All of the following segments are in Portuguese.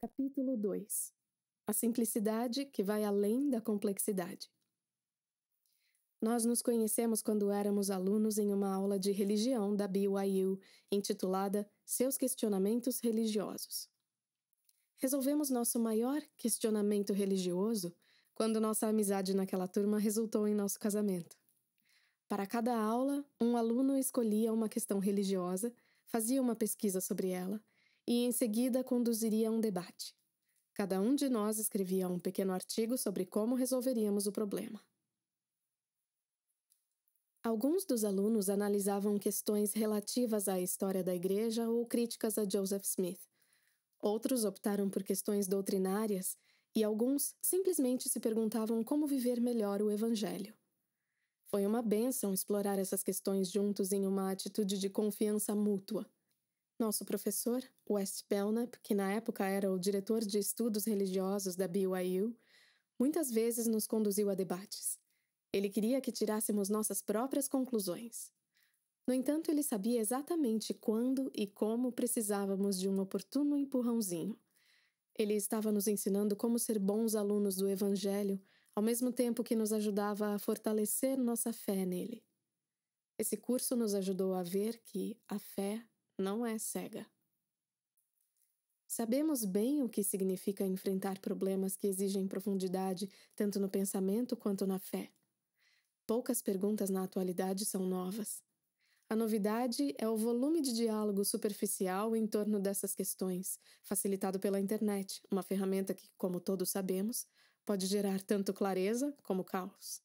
Capítulo 2. A simplicidade que vai além da complexidade. Nós nos conhecemos quando éramos alunos em uma aula de religião da BYU, intitulada Seus Questionamentos Religiosos. Resolvemos nosso maior questionamento religioso quando nossa amizade naquela turma resultou em nosso casamento. Para cada aula, um aluno escolhia uma questão religiosa, fazia uma pesquisa sobre ela e, em seguida, conduziria um debate. Cada um de nós escrevia um pequeno artigo sobre como resolveríamos o problema. Alguns dos alunos analisavam questões relativas à história da igreja ou críticas a Joseph Smith. Outros optaram por questões doutrinárias e alguns simplesmente se perguntavam como viver melhor o Evangelho. Foi uma bênção explorar essas questões juntos em uma atitude de confiança mútua. Nosso professor, West Belknap, que na época era o diretor de estudos religiosos da BYU, muitas vezes nos conduziu a debates. Ele queria que tirássemos nossas próprias conclusões. No entanto, ele sabia exatamente quando e como precisávamos de um oportuno empurrãozinho. Ele estava nos ensinando como ser bons alunos do Evangelho, ao mesmo tempo que nos ajudava a fortalecer nossa fé nele. Esse curso nos ajudou a ver que a fé não é cega. Sabemos bem o que significa enfrentar problemas que exigem profundidade, tanto no pensamento quanto na fé. Poucas perguntas na atualidade são novas. A novidade é o volume de diálogo superficial em torno dessas questões, facilitado pela internet, uma ferramenta que, como todos sabemos, pode gerar tanto clareza como caos.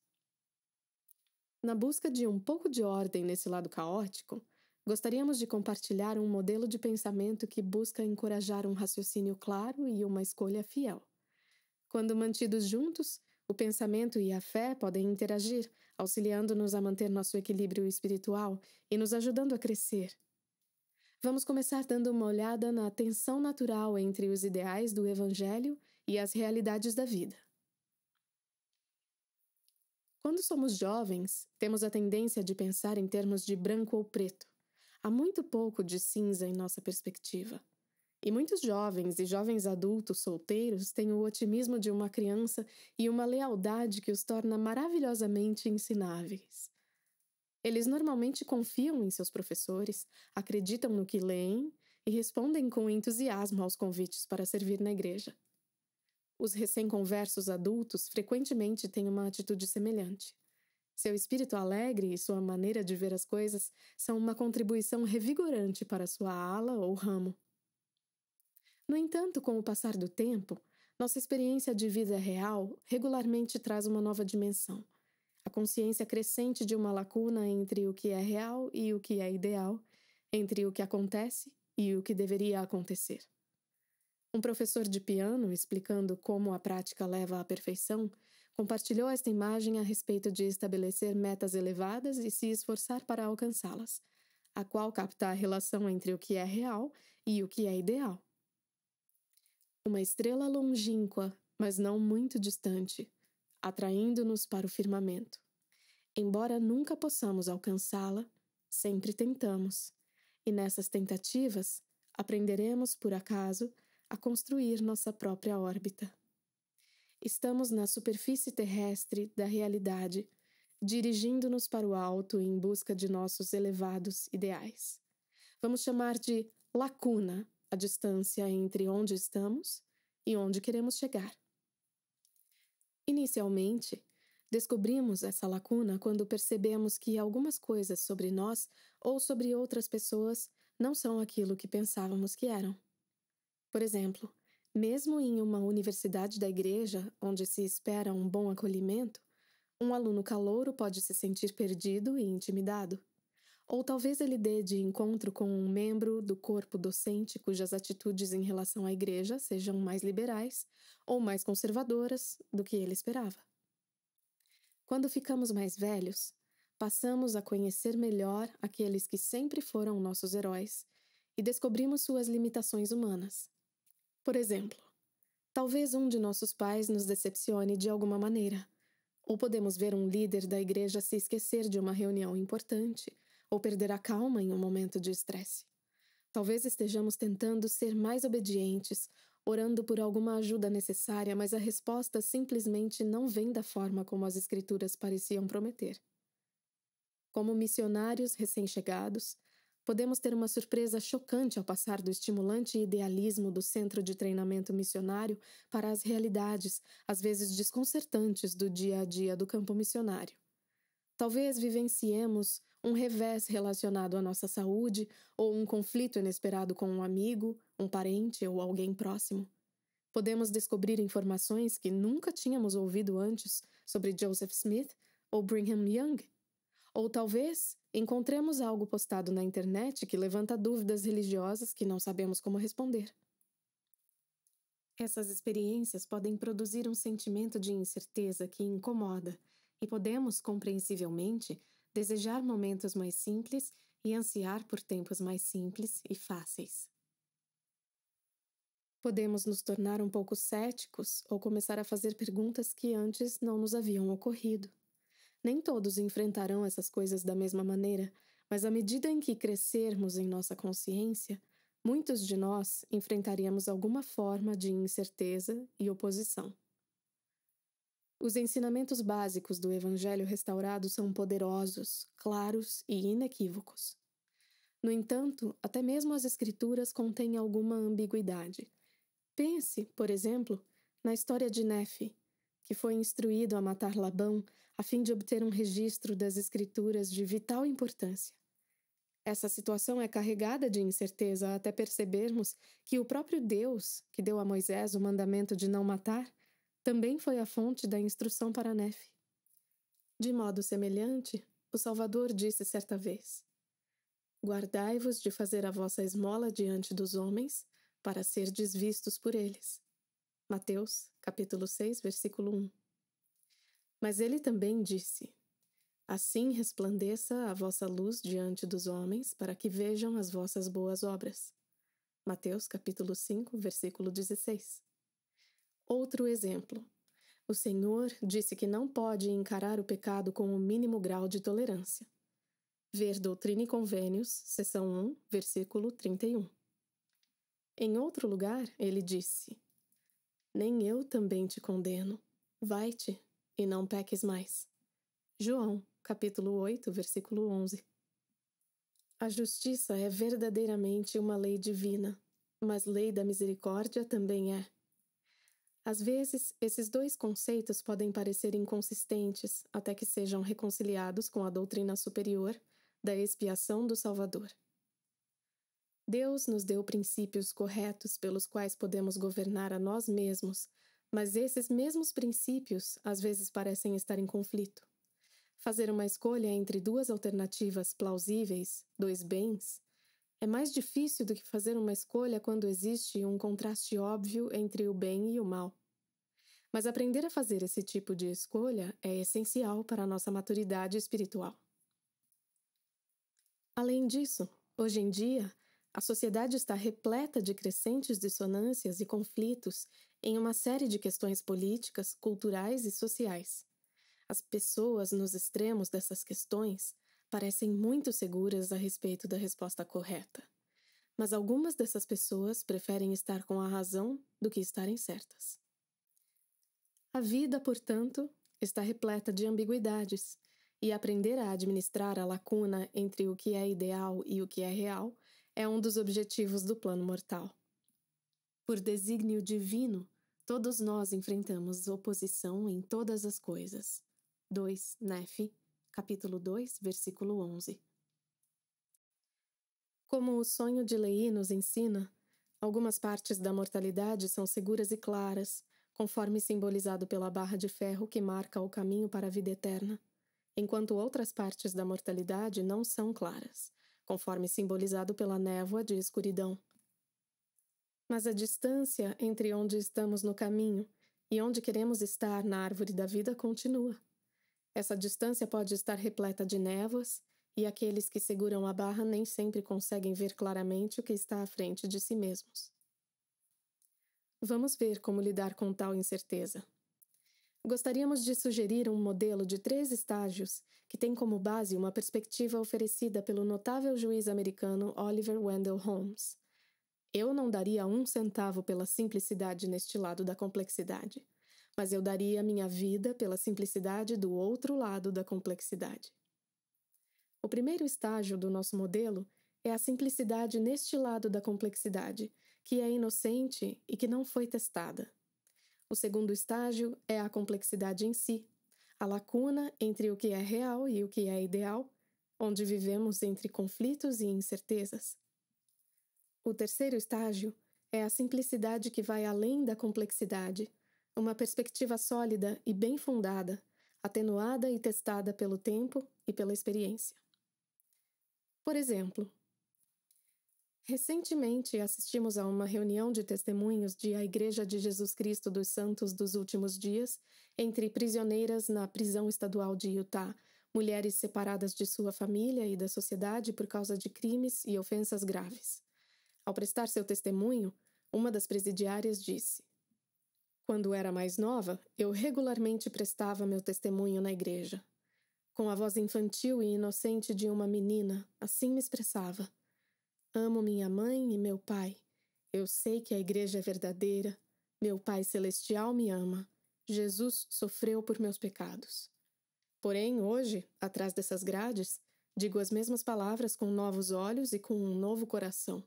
Na busca de um pouco de ordem nesse lado caótico, gostaríamos de compartilhar um modelo de pensamento que busca encorajar um raciocínio claro e uma escolha fiel. Quando mantidos juntos, o pensamento e a fé podem interagir, auxiliando-nos a manter nosso equilíbrio espiritual e nos ajudando a crescer. Vamos começar dando uma olhada na tensão natural entre os ideais do Evangelho e as realidades da vida. Quando somos jovens, temos a tendência de pensar em termos de branco ou preto. Há muito pouco de cinza em nossa perspectiva. E muitos jovens e jovens adultos solteiros têm o otimismo de uma criança e uma lealdade que os torna maravilhosamente ensináveis. Eles normalmente confiam em seus professores, acreditam no que leem e respondem com entusiasmo aos convites para servir na igreja. Os recém-conversos adultos frequentemente têm uma atitude semelhante. Seu espírito alegre e sua maneira de ver as coisas são uma contribuição revigorante para sua ala ou ramo. No entanto, com o passar do tempo, nossa experiência de vida real regularmente traz uma nova dimensão. A consciência crescente de uma lacuna entre o que é real e o que é ideal, entre o que acontece e o que deveria acontecer. Um professor de piano, explicando como a prática leva à perfeição, compartilhou esta imagem a respeito de estabelecer metas elevadas e se esforçar para alcançá-las, a qual capta a relação entre o que é real e o que é ideal. Uma estrela longínqua, mas não muito distante, atraindo-nos para o firmamento. Embora nunca possamos alcançá-la, sempre tentamos, e nessas tentativas aprenderemos, por acaso, a construir nossa própria órbita. Estamos na superfície terrestre da realidade, dirigindo-nos para o alto em busca de nossos elevados ideais. Vamos chamar de lacuna a distância entre onde estamos e onde queremos chegar. Inicialmente, descobrimos essa lacuna quando percebemos que algumas coisas sobre nós ou sobre outras pessoas não são aquilo que pensávamos que eram. Por exemplo, mesmo em uma universidade da igreja, onde se espera um bom acolhimento, um aluno calouro pode se sentir perdido e intimidado. Ou talvez ele dê de encontro com um membro do corpo docente cujas atitudes em relação à igreja sejam mais liberais ou mais conservadoras do que ele esperava. Quando ficamos mais velhos, passamos a conhecer melhor aqueles que sempre foram nossos heróis e descobrimos suas limitações humanas. Por exemplo, talvez um de nossos pais nos decepcione de alguma maneira, ou podemos ver um líder da igreja se esquecer de uma reunião importante, ou perder a calma em um momento de estresse. Talvez estejamos tentando ser mais obedientes, orando por alguma ajuda necessária, mas a resposta simplesmente não vem da forma como as Escrituras pareciam prometer. Como missionários recém-chegados, podemos ter uma surpresa chocante ao passar do estimulante idealismo do centro de treinamento missionário para as realidades, às vezes desconcertantes, do dia a dia do campo missionário. Talvez vivenciemos um revés relacionado à nossa saúde ou um conflito inesperado com um amigo, um parente ou alguém próximo. Podemos descobrir informações que nunca tínhamos ouvido antes sobre Joseph Smith ou Brigham Young. Ou talvez encontremos algo postado na internet que levanta dúvidas religiosas que não sabemos como responder. Essas experiências podem produzir um sentimento de incerteza que incomoda, e podemos, compreensivelmente, desejar momentos mais simples e ansiar por tempos mais simples e fáceis. Podemos nos tornar um pouco céticos ou começar a fazer perguntas que antes não nos haviam ocorrido. Nem todos enfrentarão essas coisas da mesma maneira, mas à medida em que crescermos em nossa consciência, muitos de nós enfrentaríamos alguma forma de incerteza e oposição. Os ensinamentos básicos do Evangelho restaurado são poderosos, claros e inequívocos. No entanto, até mesmo as Escrituras contêm alguma ambiguidade. Pense, por exemplo, na história de Nefe, que foi instruído a matar Labão a fim de obter um registro das Escrituras de vital importância. Essa situação é carregada de incerteza até percebermos que o próprio Deus, que deu a Moisés o mandamento de não matar, também foi a fonte da instrução para Nefe. De modo semelhante, o Salvador disse certa vez: guardai-vos de fazer a vossa esmola diante dos homens, para serdes vistos por eles. Mateus, capítulo 6, versículo 1. Mas ele também disse: assim resplandeça a vossa luz diante dos homens, para que vejam as vossas boas obras. Mateus, capítulo 5, versículo 16. Outro exemplo. O Senhor disse que não pode encarar o pecado com o mínimo grau de tolerância. Ver Doutrina e Convênios, seção 1, versículo 31. Em outro lugar, ele disse: nem eu também te condeno. Vai-te, e não peques mais. João, capítulo 8, versículo 11. A justiça é verdadeiramente uma lei divina, mas lei da misericórdia também é. Às vezes, esses dois conceitos podem parecer inconsistentes até que sejam reconciliados com a doutrina superior da expiação do Salvador. Deus nos deu princípios corretos pelos quais podemos governar a nós mesmos, mas esses mesmos princípios às vezes parecem estar em conflito. Fazer uma escolha entre duas alternativas plausíveis, dois bens, é mais difícil do que fazer uma escolha quando existe um contraste óbvio entre o bem e o mal. Mas aprender a fazer esse tipo de escolha é essencial para a nossa maturidade espiritual. Além disso, hoje em dia, a sociedade está repleta de crescentes dissonâncias e conflitos em uma série de questões políticas, culturais e sociais. As pessoas nos extremos dessas questões parecem muito seguras a respeito da resposta correta, mas algumas dessas pessoas preferem estar com a razão do que estarem certas. A vida, portanto, está repleta de ambiguidades, e aprender a administrar a lacuna entre o que é ideal e o que é real é um dos objetivos do plano mortal. Por desígnio divino, todos nós enfrentamos oposição em todas as coisas. 2 Nefe, capítulo 2, versículo 11. Como o sonho de Leí nos ensina, algumas partes da mortalidade são seguras e claras, conforme simbolizado pela barra de ferro que marca o caminho para a vida eterna, enquanto outras partes da mortalidade não são claras, conforme simbolizado pela névoa de escuridão. Mas a distância entre onde estamos no caminho e onde queremos estar na árvore da vida continua. Essa distância pode estar repleta de névoas, e aqueles que seguram a barra nem sempre conseguem ver claramente o que está à frente de si mesmos. Vamos ver como lidar com tal incerteza. Gostaríamos de sugerir um modelo de 3 estágios que tem como base uma perspectiva oferecida pelo notável juiz americano Oliver Wendell Holmes. Eu não daria 1 centavo pela simplicidade neste lado da complexidade, mas eu daria minha vida pela simplicidade do outro lado da complexidade. O primeiro estágio do nosso modelo é a simplicidade neste lado da complexidade, que é inocente e que não foi testada. O segundo estágio é a complexidade em si, a lacuna entre o que é real e o que é ideal, onde vivemos entre conflitos e incertezas. O terceiro estágio é a simplicidade que vai além da complexidade, uma perspectiva sólida e bem fundada, atenuada e testada pelo tempo e pela experiência. Por exemplo, recentemente assistimos a uma reunião de testemunhos de A Igreja de Jesus Cristo dos Santos dos Últimos Dias, entre prisioneiras na prisão estadual de Utah, mulheres separadas de sua família e da sociedade por causa de crimes e ofensas graves. Ao prestar seu testemunho, uma das presidiárias disse: "Quando era mais nova, eu regularmente prestava meu testemunho na igreja. Com a voz infantil e inocente de uma menina, assim me expressava: amo minha mãe e meu pai. Eu sei que a igreja é verdadeira. Meu Pai Celestial me ama. Jesus sofreu por meus pecados. Porém, hoje, atrás dessas grades, digo as mesmas palavras com novos olhos e com um novo coração.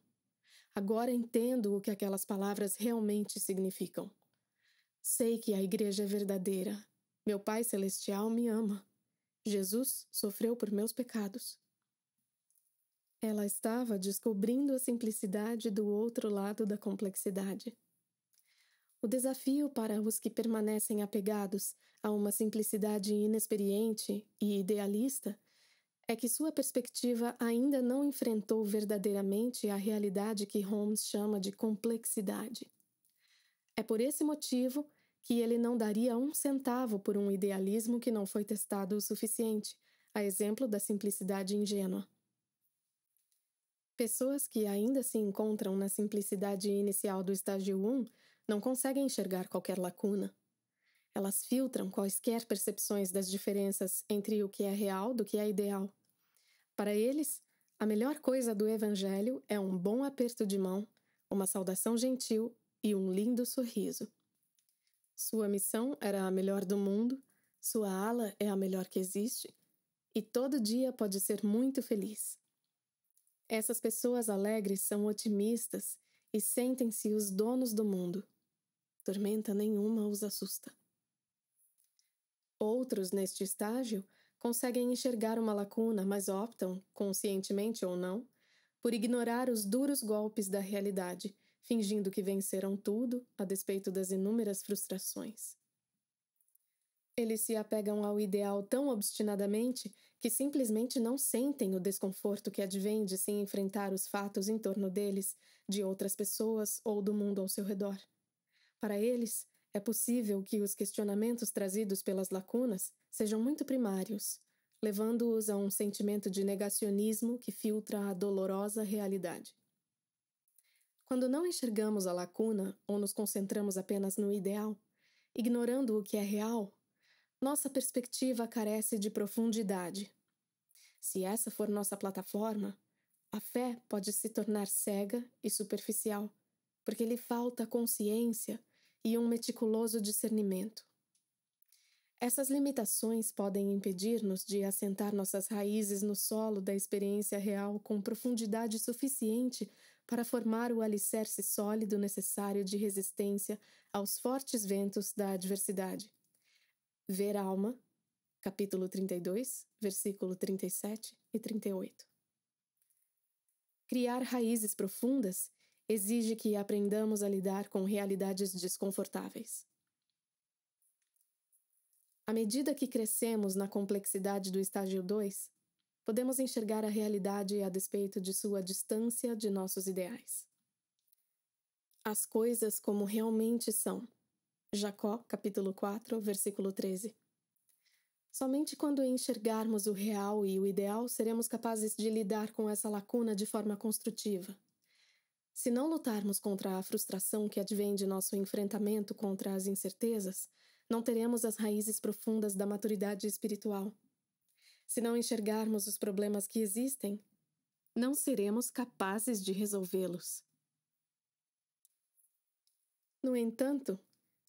Agora entendo o que aquelas palavras realmente significam. Sei que a igreja é verdadeira. Meu Pai Celestial me ama. Jesus sofreu por meus pecados." Ela estava descobrindo a simplicidade do outro lado da complexidade. O desafio para os que permanecem apegados a uma simplicidade inexperiente e idealista é que sua perspectiva ainda não enfrentou verdadeiramente a realidade que Holmes chama de complexidade. É por esse motivo que ele não daria 1 centavo por um idealismo que não foi testado o suficiente, a exemplo da simplicidade ingênua. Pessoas que ainda se encontram na simplicidade inicial do estágio 1 não conseguem enxergar qualquer lacuna. Elas filtram quaisquer percepções das diferenças entre o que é real do que é ideal. Para eles, a melhor coisa do Evangelho é um bom aperto de mão, uma saudação gentil e um lindo sorriso. Sua missão era a melhor do mundo, sua ala é a melhor que existe, e todo dia pode ser muito feliz. Essas pessoas alegres são otimistas e sentem-se os donos do mundo. Tormenta nenhuma os assusta. Outros, neste estágio, conseguem enxergar uma lacuna, mas optam, conscientemente ou não, por ignorar os duros golpes da realidade, fingindo que venceram tudo a despeito das inúmeras frustrações. Eles se apegam ao ideal tão obstinadamente que simplesmente não sentem o desconforto que advém de se enfrentar os fatos em torno deles, de outras pessoas ou do mundo ao seu redor. Para eles, é possível que os questionamentos trazidos pelas lacunas sejam muito primários, levando-os a um sentimento de negacionismo que filtra a dolorosa realidade. Quando não enxergamos a lacuna ou nos concentramos apenas no ideal, ignorando o que é real, nossa perspectiva carece de profundidade. Se essa for nossa plataforma, a fé pode se tornar cega e superficial, porque lhe falta consciência e um meticuloso discernimento. Essas limitações podem impedir-nos de assentar nossas raízes no solo da experiência real com profundidade suficiente para formar o alicerce sólido necessário de resistência aos fortes ventos da adversidade. Ver Alma, capítulo 32, versículo 37 e 38. Criar raízes profundas exige que aprendamos a lidar com realidades desconfortáveis. À medida que crescemos na complexidade do estágio 2, podemos enxergar a realidade a despeito de sua distância de nossos ideais. As coisas como realmente são. Jacó, capítulo 4, versículo 13. Somente quando enxergarmos o real e o ideal seremos capazes de lidar com essa lacuna de forma construtiva. Se não lutarmos contra a frustração que advém de nosso enfrentamento contra as incertezas, não teremos as raízes profundas da maturidade espiritual. Se não enxergarmos os problemas que existem, não seremos capazes de resolvê-los. No entanto,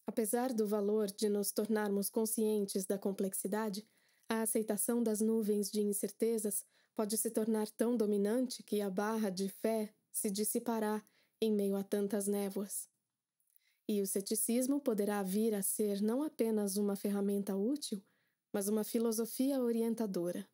apesar do valor de nos tornarmos conscientes da complexidade, a aceitação das nuvens de incertezas pode se tornar tão dominante que a barra de fé se dissipará em meio a tantas névoas. E o ceticismo poderá vir a ser não apenas uma ferramenta útil, mas uma filosofia orientadora.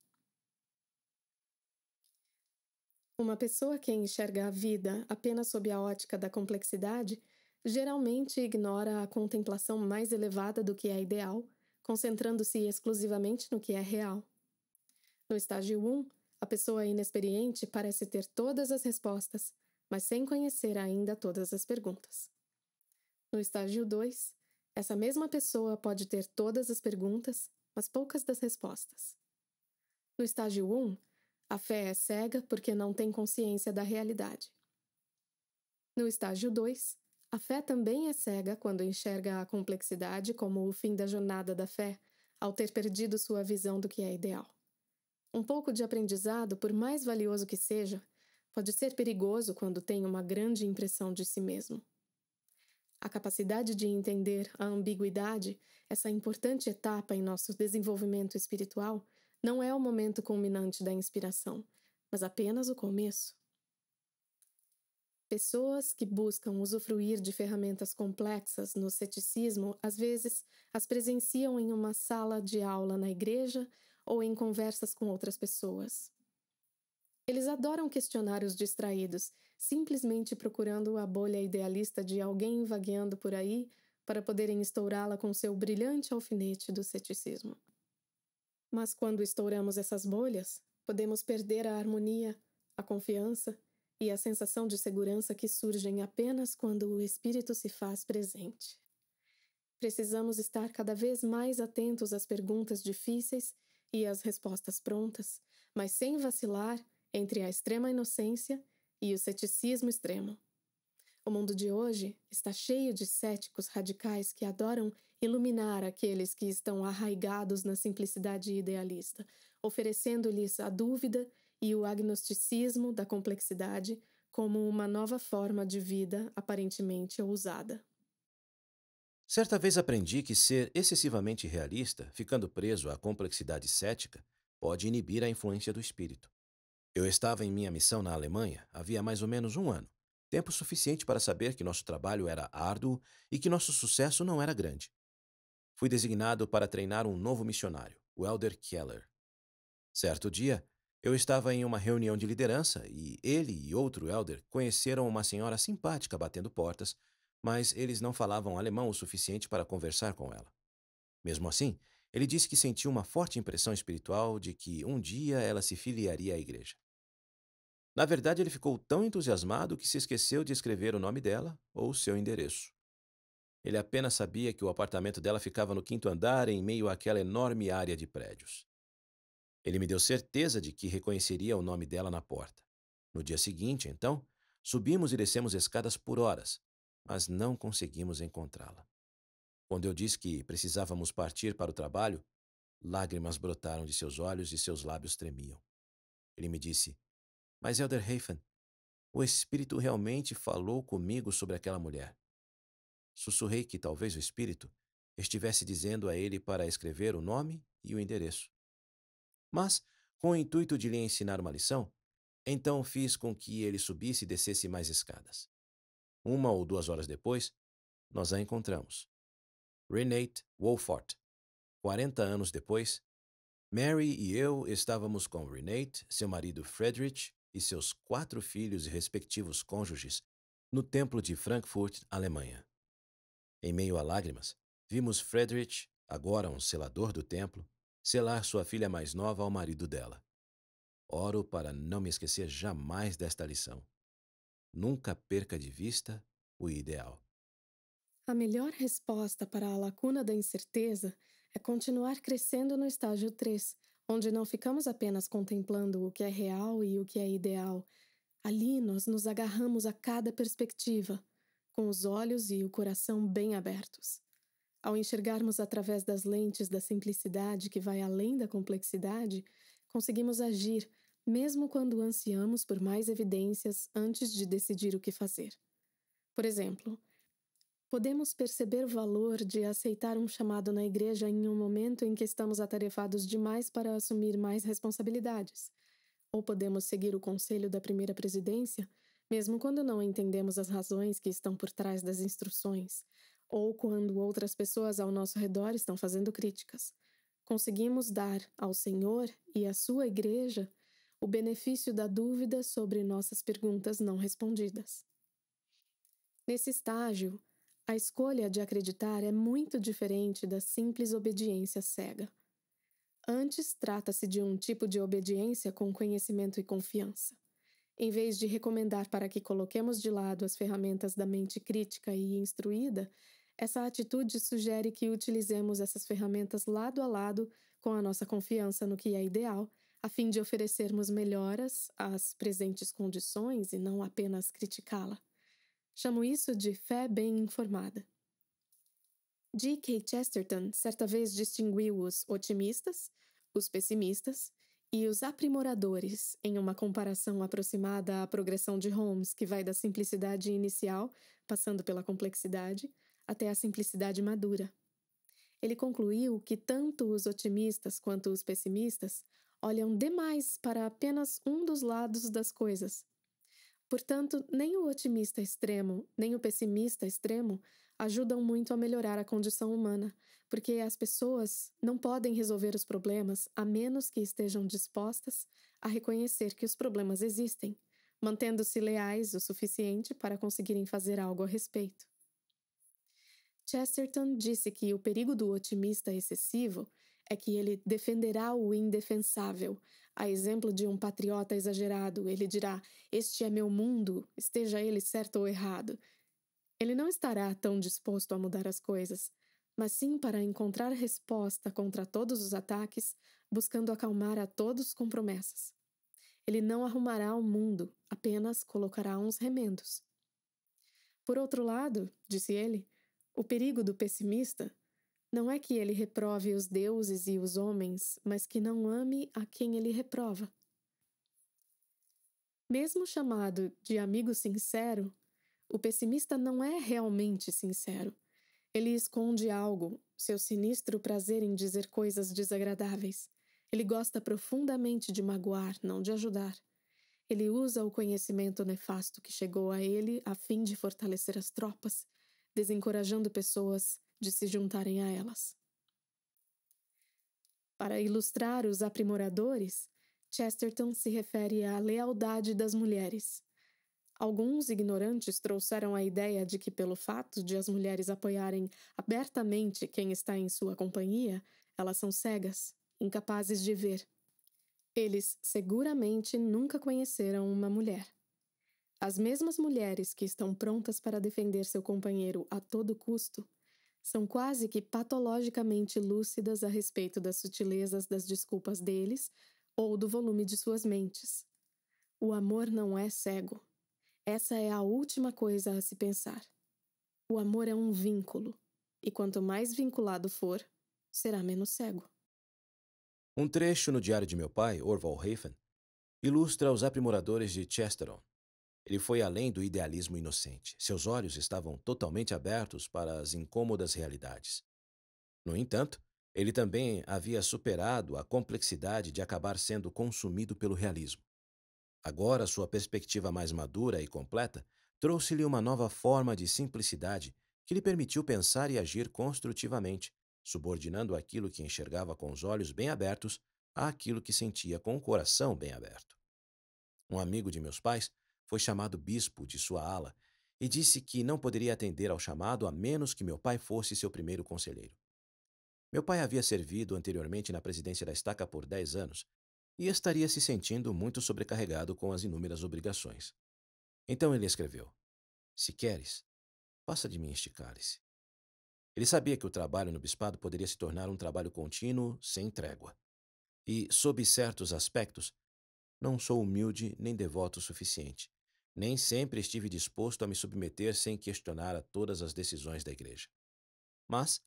Uma pessoa que enxerga a vida apenas sob a ótica da complexidade geralmente ignora a contemplação mais elevada do que é ideal, concentrando-se exclusivamente no que é real. No estágio 1, a pessoa inexperiente parece ter todas as respostas, mas sem conhecer ainda todas as perguntas. No estágio 2, essa mesma pessoa pode ter todas as perguntas, mas poucas das respostas. No estágio 1, a fé é cega porque não tem consciência da realidade. No estágio 2, a fé também é cega quando enxerga a complexidade como o fim da jornada da fé, ao ter perdido sua visão do que é ideal. Um pouco de aprendizado, por mais valioso que seja, pode ser perigoso quando tem uma grande impressão de si mesmo. A capacidade de entender a ambiguidade, essa importante etapa em nosso desenvolvimento espiritual, não é o momento culminante da inspiração, mas apenas o começo. Pessoas que buscam usufruir de ferramentas complexas no ceticismo, às vezes, as presenciam em uma sala de aula na igreja ou em conversas com outras pessoas. Eles adoram questionários distraídos, simplesmente procurando a bolha idealista de alguém vagueando por aí para poderem estourá-la com seu brilhante alfinete do ceticismo. Mas quando estouramos essas bolhas, podemos perder a harmonia, a confiança e a sensação de segurança que surgem apenas quando o espírito se faz presente. Precisamos estar cada vez mais atentos às perguntas difíceis e às respostas prontas, mas sem vacilar entre a extrema inocência e o ceticismo extremo. O mundo de hoje está cheio de céticos radicais que adoram iluminar aqueles que estão arraigados na simplicidade idealista, oferecendo-lhes a dúvida e o agnosticismo da complexidade como uma nova forma de vida aparentemente ousada. Certa vez aprendi que ser excessivamente realista, ficando preso à complexidade cética, pode inibir a influência do espírito. Eu estava em minha missão na Alemanha havia mais ou menos um ano, tempo suficiente para saber que nosso trabalho era árduo e que nosso sucesso não era grande. Fui designado para treinar um novo missionário, o Elder Keller. Certo dia, eu estava em uma reunião de liderança e ele e outro elder conheceram uma senhora simpática batendo portas, mas eles não falavam alemão o suficiente para conversar com ela. Mesmo assim, ele disse que sentiu uma forte impressão espiritual de que um dia ela se filiaria à igreja. Na verdade, ele ficou tão entusiasmado que se esqueceu de escrever o nome dela ou seu endereço. Ele apenas sabia que o apartamento dela ficava no quinto andar, em meio àquela enorme área de prédios. Ele me deu certeza de que reconheceria o nome dela na porta. No dia seguinte, então, subimos e descemos escadas por horas, mas não conseguimos encontrá-la. Quando eu disse que precisávamos partir para o trabalho, lágrimas brotaram de seus olhos e seus lábios tremiam. Ele me disse: Mas, Elder Hafen, o Espírito realmente falou comigo sobre aquela mulher. Sussurrei que talvez o Espírito estivesse dizendo a ele para escrever o nome e o endereço. Mas, com o intuito de lhe ensinar uma lição, então fiz com que ele subisse e descesse mais escadas. 1 ou 2 horas depois, nós a encontramos. Renate Wolfort. 40 anos depois, Mary e eu estávamos com Renate, seu marido Friedrich e seus 4 filhos e respectivos cônjuges no templo de Frankfurt, Alemanha. Em meio a lágrimas, vimos Friedrich, agora um selador do templo, selar sua filha mais nova ao marido dela. Oro para não me esquecer jamais desta lição. Nunca perca de vista o ideal. A melhor resposta para a lacuna da incerteza é continuar crescendo no estágio 3, onde não ficamos apenas contemplando o que é real e o que é ideal. Ali nós nos agarramos a cada perspectiva, com os olhos e o coração bem abertos. Ao enxergarmos através das lentes da simplicidade que vai além da complexidade, conseguimos agir, mesmo quando ansiamos por mais evidências antes de decidir o que fazer. Por exemplo, Podemos perceber o valor de aceitar um chamado na igreja em um momento em que estamos atarefados demais para assumir mais responsabilidades. Ou podemos seguir o conselho da primeira presidência, mesmo quando não entendemos as razões que estão por trás das instruções, ou quando outras pessoas ao nosso redor estão fazendo críticas. Conseguimos dar ao Senhor e à sua igreja o benefício da dúvida sobre nossas perguntas não respondidas. Nesse estágio, a escolha de acreditar é muito diferente da simples obediência cega. Antes, trata-se de um tipo de obediência com conhecimento e confiança. Em vez de recomendar para que coloquemos de lado as ferramentas da mente crítica e instruída, essa atitude sugere que utilizemos essas ferramentas lado a lado com a nossa confiança no que é ideal, a fim de oferecermos melhoras às presentes condições e não apenas criticá-la. Chamo isso de fé bem informada. G.K. Chesterton certa vez distinguiu os otimistas, os pessimistas e os aprimoradores em uma comparação aproximada à progressão de Holmes, que vai da simplicidade inicial, passando pela complexidade, até a simplicidade madura. Ele concluiu que tanto os otimistas quanto os pessimistas olham demais para apenas um dos lados das coisas. Portanto, nem o otimista extremo, nem o pessimista extremo ajudam muito a melhorar a condição humana, porque as pessoas não podem resolver os problemas a menos que estejam dispostas a reconhecer que os problemas existem, mantendo-se leais o suficiente para conseguirem fazer algo a respeito. Chesterton disse que o perigo do otimista excessivo é que ele defenderá o indefensável. A exemplo de um patriota exagerado, ele dirá: "Este é meu mundo, esteja ele certo ou errado." Ele não estará tão disposto a mudar as coisas, mas sim para encontrar resposta contra todos os ataques, buscando acalmar a todos com promessas. Ele não arrumará o mundo, apenas colocará uns remendos. Por outro lado, disse ele, o perigo do pessimista não é que ele reprove os deuses e os homens, mas que não ame a quem ele reprova. Mesmo chamado de amigo sincero, o pessimista não é realmente sincero. Ele esconde algo, seu sinistro prazer em dizer coisas desagradáveis. Ele gosta profundamente de magoar, não de ajudar. Ele usa o conhecimento nefasto que chegou a ele a fim de fortalecer as tropas, desencorajando pessoas de se juntarem a elas. Para ilustrar os aprimoradores, Chesterton se refere à lealdade das mulheres. Alguns ignorantes trouxeram a ideia de que, pelo fato de as mulheres apoiarem abertamente quem está em sua companhia, elas são cegas, incapazes de ver. Eles seguramente nunca conheceram uma mulher. As mesmas mulheres que estão prontas para defender seu companheiro a todo custo são quase que patologicamente lúcidas a respeito das sutilezas das desculpas deles ou do volume de suas mentes. O amor não é cego. Essa é a última coisa a se pensar. O amor é um vínculo, e quanto mais vinculado for, será menos cego. Um trecho no diário de meu pai, Orval Hafen, ilustra os aprimoradores de Chesterton. Ele foi além do idealismo inocente. Seus olhos estavam totalmente abertos para as incômodas realidades. No entanto, ele também havia superado a complexidade de acabar sendo consumido pelo realismo. Agora, sua perspectiva mais madura e completa trouxe-lhe uma nova forma de simplicidade que lhe permitiu pensar e agir construtivamente, subordinando aquilo que enxergava com os olhos bem abertos àquilo que sentia com o coração bem aberto. Um amigo de meus pais foi chamado bispo de sua ala e disse que não poderia atender ao chamado a menos que meu pai fosse seu primeiro conselheiro. Meu pai havia servido anteriormente na presidência da estaca por 10 anos e estaria se sentindo muito sobrecarregado com as inúmeras obrigações. Então ele escreveu: "Se queres, passa de mim este cálice." Ele sabia que o trabalho no bispado poderia se tornar um trabalho contínuo, sem trégua. E, sob certos aspectos, não sou humilde nem devoto o suficiente. Nem sempre estive disposto a me submeter sem questionar a todas as decisões da igreja. Mas,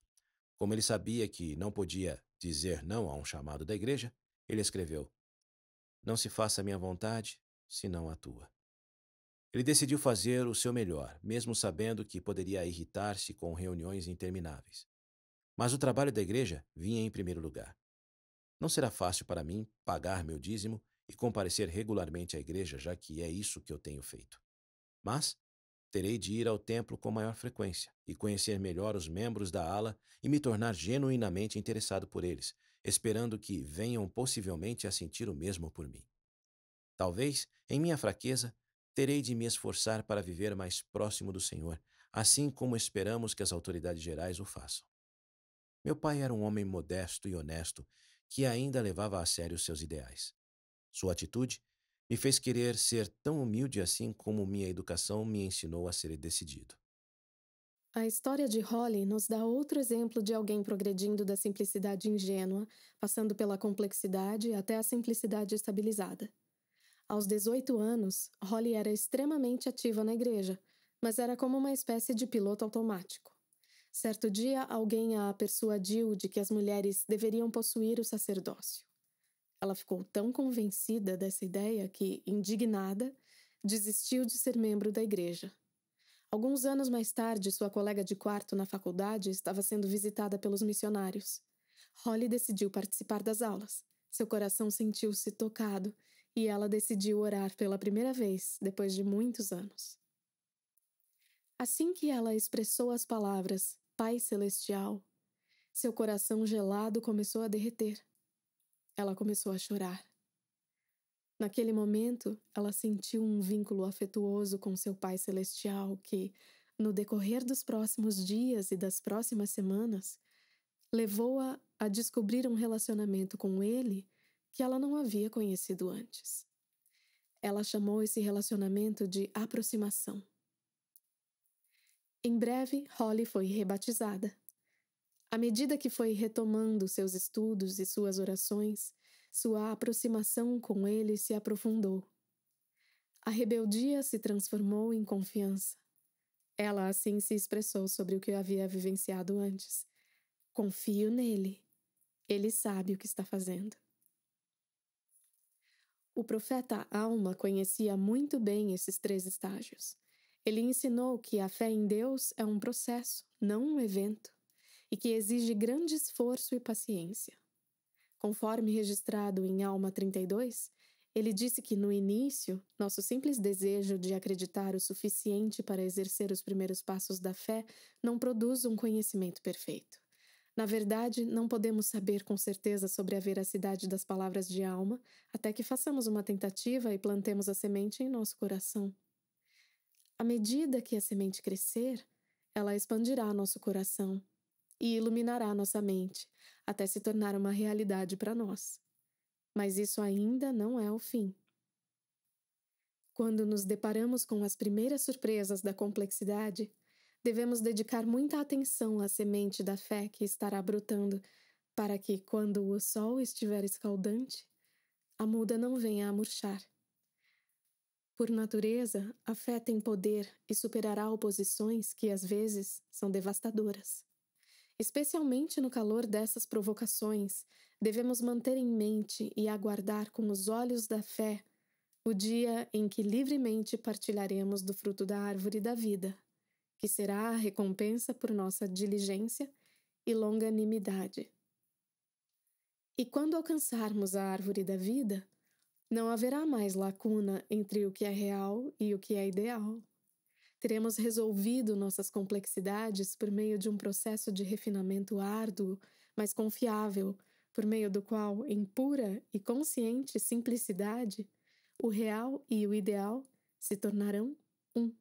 como ele sabia que não podia dizer não a um chamado da igreja, ele escreveu: "Não se faça a minha vontade, senão a tua." Ele decidiu fazer o seu melhor, mesmo sabendo que poderia irritar-se com reuniões intermináveis. Mas o trabalho da igreja vinha em primeiro lugar. Não será fácil para mim pagar meu dízimo e comparecer regularmente à igreja, já que é isso que eu tenho feito. Mas terei de ir ao templo com maior frequência e conhecer melhor os membros da ala e me tornar genuinamente interessado por eles, esperando que venham possivelmente a sentir o mesmo por mim. Talvez, em minha fraqueza, terei de me esforçar para viver mais próximo do Senhor, assim como esperamos que as autoridades gerais o façam. Meu pai era um homem modesto e honesto que ainda levava a sério seus ideais. Sua atitude me fez querer ser tão humilde assim como minha educação me ensinou a ser decidido. A história de Holly nos dá outro exemplo de alguém progredindo da simplicidade ingênua, passando pela complexidade até a simplicidade estabilizada. Aos 18 anos, Holly era extremamente ativa na igreja, mas era como uma espécie de piloto automático. Certo dia, alguém a persuadiu de que as mulheres deveriam possuir o sacerdócio. Ela ficou tão convencida dessa ideia que, indignada, desistiu de ser membro da igreja. Alguns anos mais tarde, sua colega de quarto na faculdade estava sendo visitada pelos missionários. Holly decidiu participar das aulas. Seu coração sentiu-se tocado e ela decidiu orar pela primeira vez depois de muitos anos. Assim que ela expressou as palavras Pai Celestial, seu coração gelado começou a derreter. Ela começou a chorar. Naquele momento, ela sentiu um vínculo afetuoso com seu Pai Celestial que, no decorrer dos próximos dias e das próximas semanas, levou-a a descobrir um relacionamento com ele que ela não havia conhecido antes. Ela chamou esse relacionamento de aproximação. Em breve, Holly foi rebatizada. À medida que foi retomando seus estudos e suas orações, sua aproximação com ele se aprofundou. A rebeldia se transformou em confiança. Ela assim se expressou sobre o que havia vivenciado antes. Confio nele. Ele sabe o que está fazendo. O profeta Alma conhecia muito bem esses 3 estágios. Ele ensinou que a fé em Deus é um processo, não um evento, e que exige grande esforço e paciência. Conforme registrado em Alma 32, ele disse que, no início, nosso simples desejo de acreditar o suficiente para exercer os primeiros passos da fé não produz um conhecimento perfeito. Na verdade, não podemos saber com certeza sobre a veracidade das palavras de Alma até que façamos uma tentativa e plantemos a semente em nosso coração. À medida que a semente crescer, ela expandirá nosso coração e iluminará nossa mente, até se tornar uma realidade para nós. Mas isso ainda não é o fim. Quando nos deparamos com as primeiras surpresas da complexidade, devemos dedicar muita atenção à semente da fé que estará brotando, para que, quando o sol estiver escaldante, a muda não venha a murchar. Por natureza, a fé tem poder e superará oposições que, às vezes, são devastadoras. Especialmente no calor dessas provocações, devemos manter em mente e aguardar com os olhos da fé o dia em que livremente partilharemos do fruto da árvore da vida, que será a recompensa por nossa diligência e longanimidade. E quando alcançarmos a árvore da vida, não haverá mais lacuna entre o que é real e o que é ideal. Teremos resolvido nossas complexidades por meio de um processo de refinamento árduo, mas confiável, por meio do qual, em pura e consciente simplicidade, o real e o ideal se tornarão um.